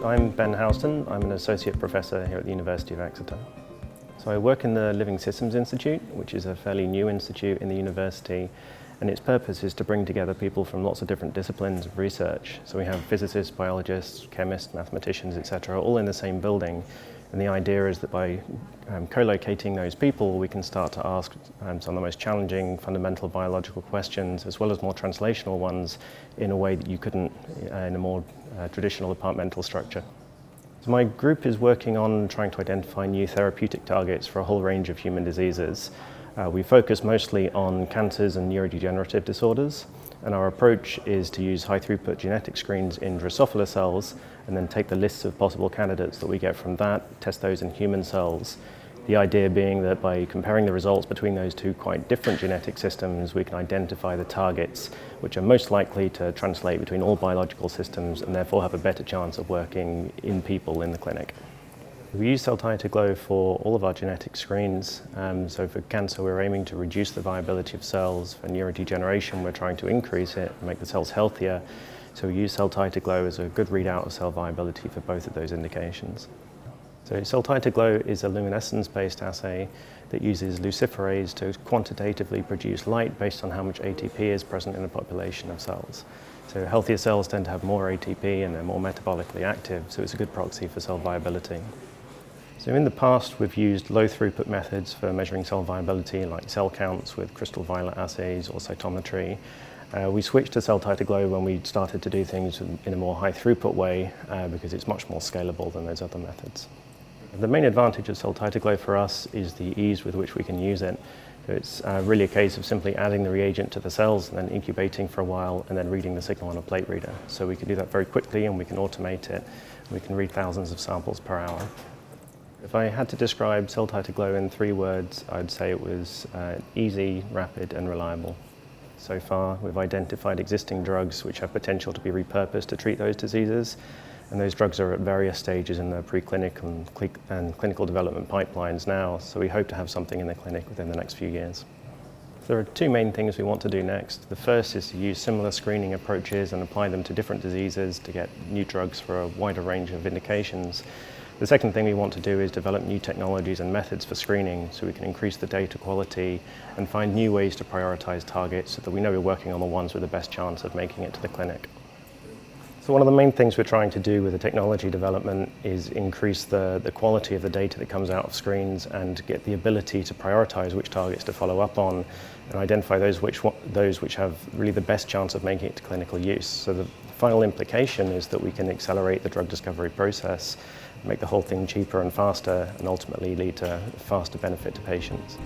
I'm Ben Housden. I'm an Associate Professor here at the University of Exeter. So I work in the Living Systems Institute, which is a fairly new institute in the university, and its purpose is to bring together people from lots of different disciplines of research. So we have physicists, biologists, chemists, mathematicians, etc., all in the same building. And the idea is that by co-locating those people, we can start to ask some of the most challenging fundamental biological questions, as well as more translational ones, in a way that you couldn't in a more traditional departmental structure. So my group is working on trying to identify new therapeutic targets for a whole range of human diseases. We focus mostly on cancers and neurodegenerative disorders, and our approach is to use high-throughput genetic screens in Drosophila cells and then take the lists of possible candidates that we get from that, test those in human cells. The idea being that by comparing the results between those two quite different genetic systems, we can identify the targets which are most likely to translate between all biological systems and therefore have a better chance of working in people in the clinic. We use CellTiter-Glo for all of our genetic screens. So for cancer, we're aiming to reduce the viability of cells. For neurodegeneration, we're trying to increase it and make the cells healthier. So we use CellTiter-Glo as a good readout of cell viability for both of those indications. So CellTiter-Glo is a luminescence-based assay that uses luciferase to quantitatively produce light based on how much ATP is present in a population of cells. So healthier cells tend to have more ATP and they're more metabolically active, so it's a good proxy for cell viability. So in the past, we've used low throughput methods for measuring cell viability, like cell counts with crystal violet assays or cytometry. We switched to CellTiter-Glo when we started to do things in a more high throughput way because it's much more scalable than those other methods. The main advantage of CellTiter-Glo for us is the ease with which we can use it. So it's really a case of simply adding the reagent to the cells and then incubating for a while and then reading the signal on a plate reader. So we can do that very quickly and we can automate it. We can read thousands of samples per hour. If I had to describe CellTiter-Glo in 3 words, I'd say it was easy, rapid and reliable. So far, we've identified existing drugs which have potential to be repurposed to treat those diseases, and those drugs are at various stages in the preclinical and clinical development pipelines now, so we hope to have something in the clinic within the next few years. There are 2 main things we want to do next. The first is to use similar screening approaches and apply them to different diseases to get new drugs for a wider range of indications. The second thing we want to do is develop new technologies and methods for screening so we can increase the data quality and find new ways to prioritize targets so that we know we're working on the ones with the best chance of making it to the clinic. So one of the main things we're trying to do with the technology development is increase the quality of the data that comes out of screens and get the ability to prioritize which targets to follow up on and identify those which have really the best chance of making it to clinical use. So the final implication is that we can accelerate the drug discovery process, make the whole thing cheaper and faster, and ultimately lead to faster benefit to patients.